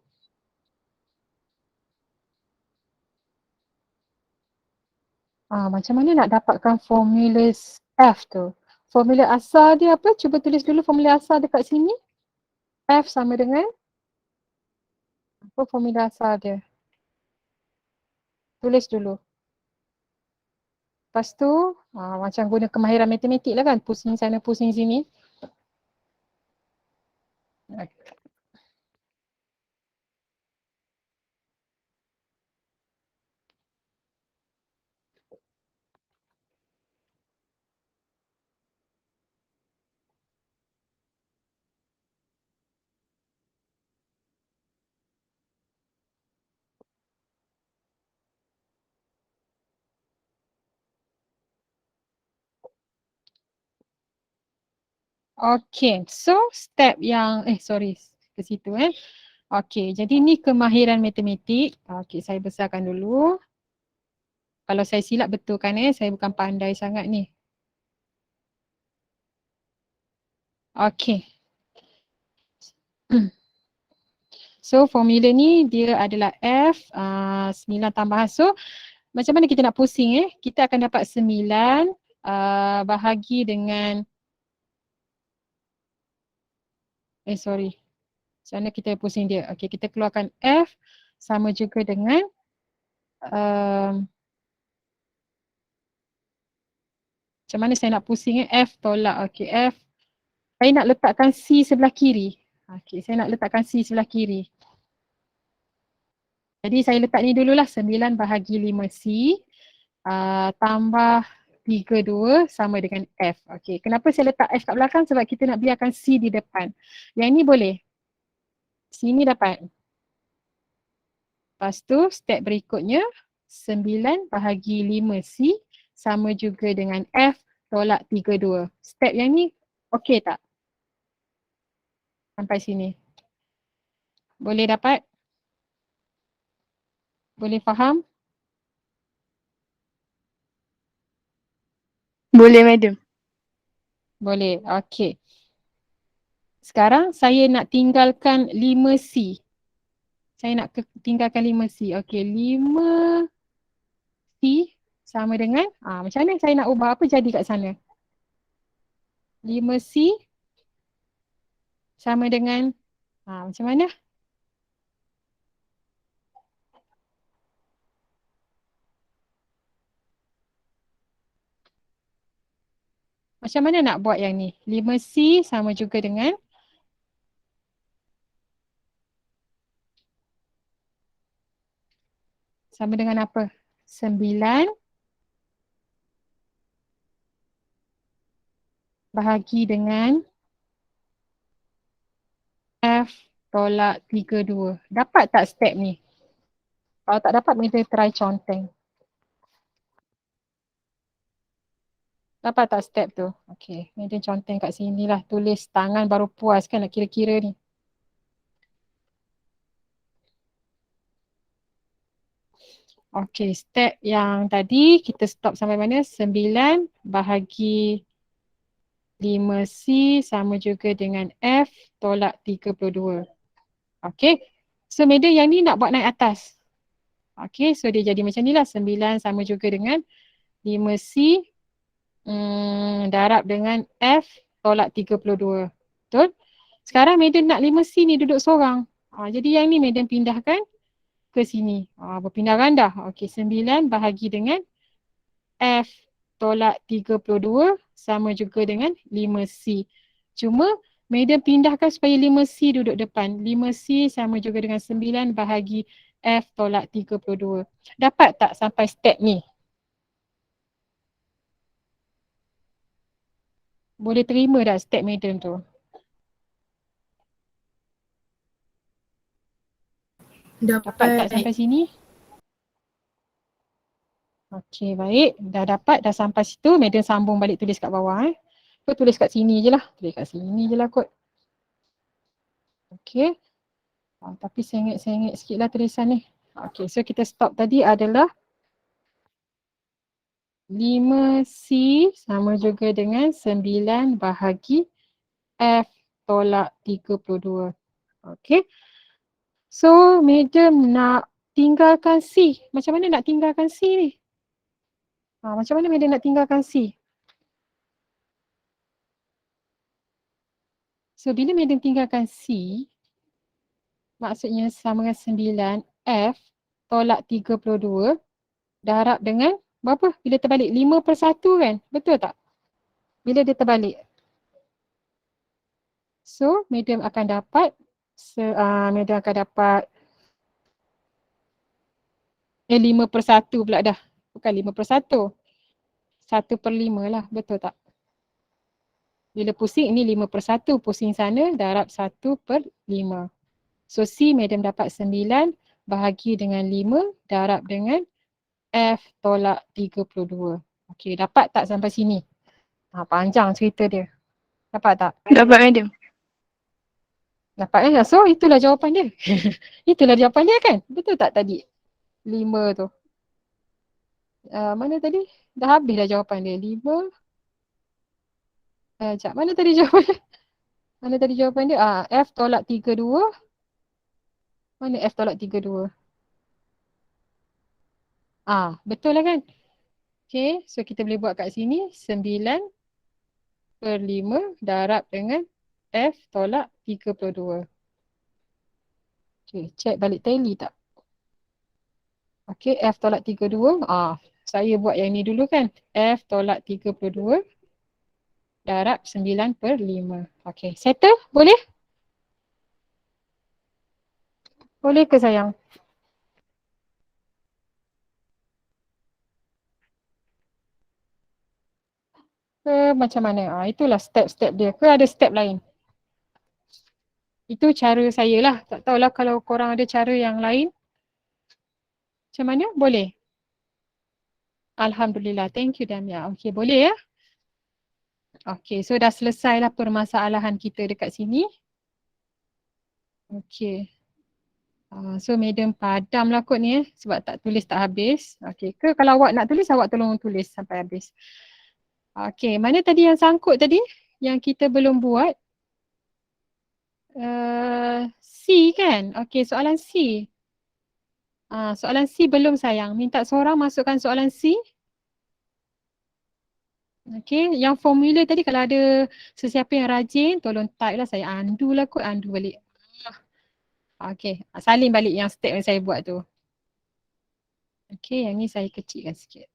Macam mana nak dapatkan formula F tu? Formula asal dia apa? Cuba tulis dulu formula asal dekat sini. F sama dengan apa formula asal dia? Tulis dulu. Lepas tu, macam guna kemahiran matematik lah kan. Pusing sana, pusing sini. Okay, so step yang, ke situ Okay, jadi ni kemahiran matematik. Okay, saya besarkan dulu. Kalau saya silap betulkan saya bukan pandai sangat ni. Okay. So formula ni dia adalah F 9 tambahan. So macam mana kita nak pusing Kita akan dapat 9 bahagi dengan macam mana kita pusing dia? Okay, kita keluarkan F sama juga dengan macam mana saya nak pusing F tolak. Okay, F. Saya nak letakkan C sebelah kiri. Okay, saya nak letakkan C sebelah kiri. Jadi saya letak ni dululah 9 bahagi 5C tambah 32 sama dengan F. Okay, kenapa saya letak F kat belakang? Sebab kita nak biarkan C di depan. Yang ni boleh. Sini dapat. Lepas tu step berikutnya 9 bahagi 5C sama juga dengan F tolak 32. Step yang ni okey tak? Sampai sini. Boleh dapat? Boleh faham? Boleh, madam. Boleh. Okey. Sekarang saya nak tinggalkan 5C. Saya nak tinggalkan 5C. Okey, 5C sama dengan, macam mana saya nak ubah apa jadi kat sana? 5C sama dengan, macam mana? Macam mana nak buat yang ni? 5C sama juga dengan apa? 9 bahagi dengan F tolak 32. Dapat tak step ni? Kalau tak dapat, kita try conteng. Dapat tak step tu? Okey, kita conteng kat sini lah. Tulis tangan baru puas kan nak kira-kira ni. Okey, step yang tadi kita stop sampai mana? 9 bahagi 5C sama juga dengan F tolak 32. Okey, so media yang ni nak buat naik atas. Okey, so dia jadi macam ni lah. 9 sama juga dengan 5C darab dengan F tolak 32. Betul? Sekarang Maiden nak 5C ni duduk seorang. Jadi yang ni Maiden pindahkan ke sini. Berpindah ganda. Okey, 9 bahagi dengan F tolak 32 sama juga dengan 5C. Cuma Maiden pindahkan supaya 5C duduk depan. 5C sama juga dengan 9 bahagi F tolak 32. Dapat tak sampai step ni? Boleh terima dah step Maiden tu? Dapat tak sampai sini? Okey, baik. Dah dapat, dah sampai situ. Maiden sambung balik tulis kat bawah. Kau tulis kat sini je lah. Tulis kat sini je lah kot. Okey. Tapi sengit-sengit sikit lah tulisan ni. Okey, so kita stop tadi adalah 5C sama juga dengan 9 bahagi F tolak 32. Okey. So, Maiden nak tinggalkan C. Macam mana nak tinggalkan C ni? Macam mana Maiden nak tinggalkan C? So, bila Maiden tinggalkan C, maksudnya sama dengan 9 F tolak 32 darab dengan berapa? Bila terbalik 5/1 kan? Betul tak? Bila dia terbalik. So, Maiden akan dapat Maiden akan dapat 5/1 pula dah. Bukan 5/1. 1/5 lah. Betul tak? Bila pusing ini 5/1. Pusing sana darab 1/5. So, C Maiden dapat 9 bahagi dengan 5 darab dengan F tolak 32. Okey, dapat tak sampai sini? Panjang cerita dia. Dapat tak? Dapat, madam. Dapat kan? So, itulah jawapan dia. Itulah jawapan dia kan? Betul tak tadi? 5 tu. Mana tadi? Dah habis dah jawapan dia. 5. Sekejap. Mana tadi jawapan dia? Mana tadi jawapan dia? F tolak 32. Mana F tolak 32? Betul lah kan? Okay, so kita boleh buat kat sini 9/5 darab dengan F tolak 32. Okay, check balik tally tak? Okay, F tolak 32. Saya buat yang ni dulu kan. F tolak 32 darab 9/5. Okay, settle? Boleh? Boleh ke sayang? Macam mana? Itulah step-step dia. Ke ada step lain? Itu cara saya lah. Tak tahulah kalau korang ada cara yang lain. Macam mana? Boleh? Alhamdulillah. Thank you Damia. Okay, boleh ya? Okay, so dah selesailah permasalahan kita dekat sini. Okay. So Maiden padam lah kot ni sebab tak tulis tak habis. Okay, ke kalau awak nak tulis, awak tolong tulis sampai habis. Okay, mana tadi yang sangkut tadi? Yang kita belum buat. C kan? Okay, soalan C. Soalan C belum sayang. Minta seorang masukkan soalan C. Okay, yang formula tadi kalau ada sesiapa yang rajin, tolong type lah, saya undo lah kot, undo balik. Okay, salin balik yang step yang saya buat tu. Okay, yang ni saya kecilkan sikit.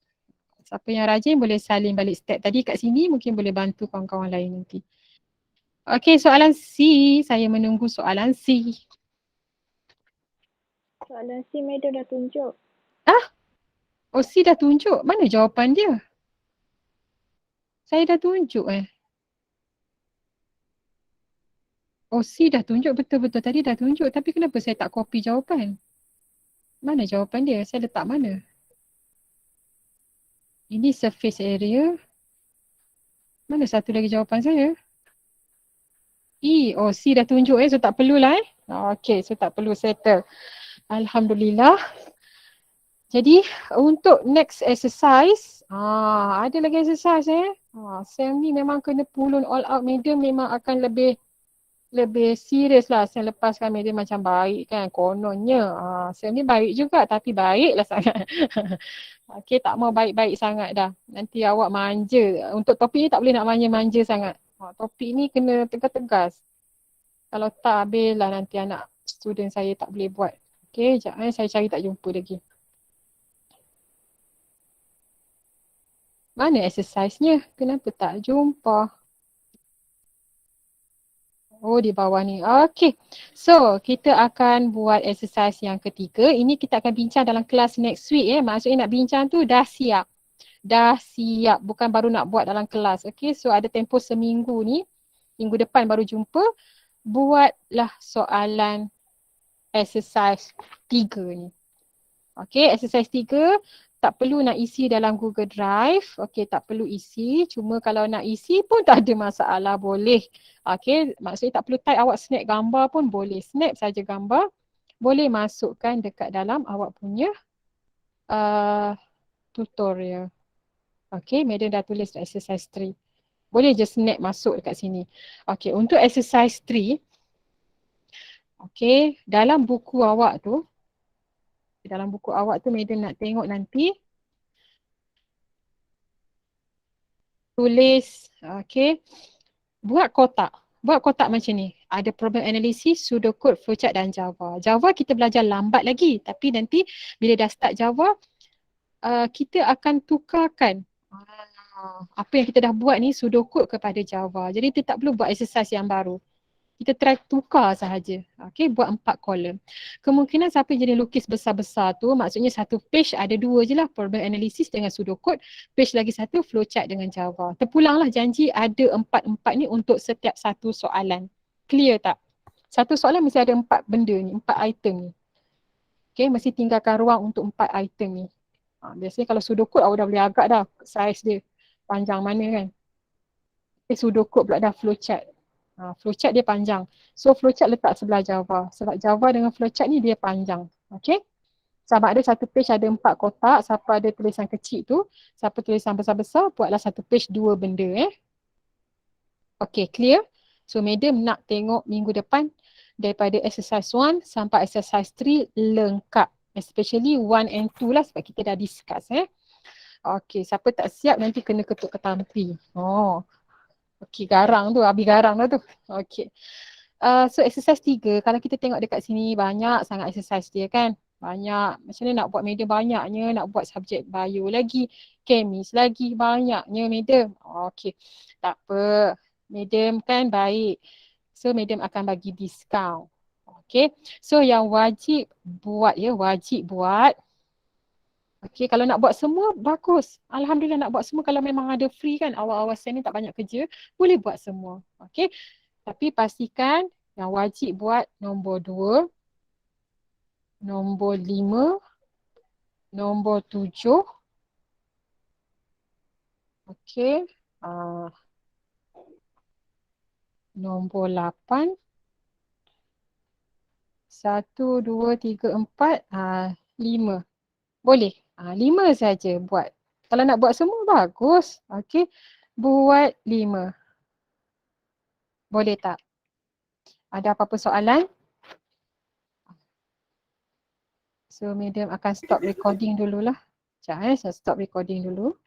Siapa yang rajin boleh salin balik step tadi kat sini, mungkin boleh bantu kawan-kawan lain nanti. Okay, soalan C, saya menunggu soalan C. Soalan C madam dah tunjuk. Oh, C dah tunjuk, mana jawapan dia? Saya dah tunjuk Oh, C dah tunjuk, betul-betul tadi dah tunjuk. Tapi kenapa saya tak copy jawapan? Mana jawapan dia? Saya letak mana? Ini surface area. Mana satu lagi jawapan saya? E. Oh, C dah tunjuk so tak perlulah Okay, so tak perlu settle. Alhamdulillah. Jadi, untuk next exercise, ada lagi exercise Sam ni memang kena pulun all out. Medium memang akan lebih serius lah. Sam lepas kan medium macam baik kan, kononnya. Sam ni baik juga tapi baik lah sangat. Okay, tak mau baik-baik sangat dah. Nanti awak manja. Untuk topik ni tak boleh nak manja-manja sangat. Topik ni kena tegas-tegas. Kalau tak, habislah nanti anak student saya tak boleh buat. Okay, sekejap saya cari tak jumpa lagi. Mana exercise-nya? Kenapa tak jumpa? Oh, di bawah ni. Okay. So, kita akan buat exercise yang ketiga. Ini kita akan bincang dalam kelas next week. Maksudnya nak bincang tu dah siap. Dah siap. Bukan baru nak buat dalam kelas. Okay. So, ada tempoh seminggu ni. Minggu depan baru jumpa. Buatlah soalan exercise 3 ni. Okay. Exercise 3. Tak perlu nak isi dalam Google Drive. Okay, tak perlu isi. Cuma kalau nak isi pun tak ada masalah. Boleh. Okay, maksudnya tak perlu type, awak snap gambar pun boleh. Snap saja gambar. Boleh masukkan dekat dalam awak punya tutorial. Okay, madam dah tulis exercise 3. Boleh je snap masuk dekat sini. Okay, untuk exercise 3. Okay, dalam buku awak tu. Madam nak tengok nanti. Tulis, okay. Buat kotak macam ni. Ada problem analisis, pseudocode, flowchart dan Java. Java kita belajar lambat lagi. Tapi nanti bila dah start Java, kita akan tukarkan apa yang kita dah buat ni pseudocode kepada Java. Jadi kita tak perlu buat exercise yang baru. Kita try tukar sahaja. Okay, buat 4 kolom. Kemungkinan siapa jenis lukis besar-besar tu, maksudnya satu page ada 2 je lah, problem analysis dengan pseudocode, page lagi satu flowchart dengan Java. Terpulanglah janji ada 4 ni untuk setiap satu soalan. Clear tak? Satu soalan mesti ada 4 benda ni, 4 item ni. Okay, mesti tinggalkan ruang untuk 4 item ni. Biasanya kalau pseudocode awak dah boleh agak dah size dia. Panjang mana kan. Pseudocode pula dah flowchart. Flowchart dia panjang. So flowchart letak sebelah Java. Sebab Java dengan flowchart ni dia panjang. Okay. Sama ada satu page ada 4 kotak. Siapa ada tulisan kecil tu, siapa tulisan besar-besar, buatlah satu page 2 benda. Okay, clear? So madam nak tengok minggu depan daripada exercise 1 sampai exercise 3 lengkap. Especially 1 and 2 lah sebab kita dah discuss. Okay, siapa tak siap nanti kena ketuk ketampi. Okay, garang tu. Habis garang dah tu. Okay. So exercise 3, kalau kita tengok dekat sini banyak sangat exercise dia kan. Banyak. Macam mana nak buat medium banyaknya, nak buat subjek bio lagi, kemis lagi, banyaknya medium. Okay. Tak apa. Medium kan baik. So medium akan bagi diskaun. Okay. So yang wajib buat wajib buat. Okay, kalau nak buat semua, bagus. Alhamdulillah nak buat semua. Kalau memang ada free kan, awal-awal saya ni tak banyak kerja, boleh buat semua. Okay, tapi pastikan yang wajib buat nombor 2, nombor 5, nombor 7. Okay, nombor 8. 1, 2, 3, 4, 5. Boleh. 5 saja buat. Kalau nak buat semua, bagus. Okay. Buat 5. Boleh tak? Ada apa-apa soalan? So, madam akan stop recording dululah. Sekejap saya stop recording dulu.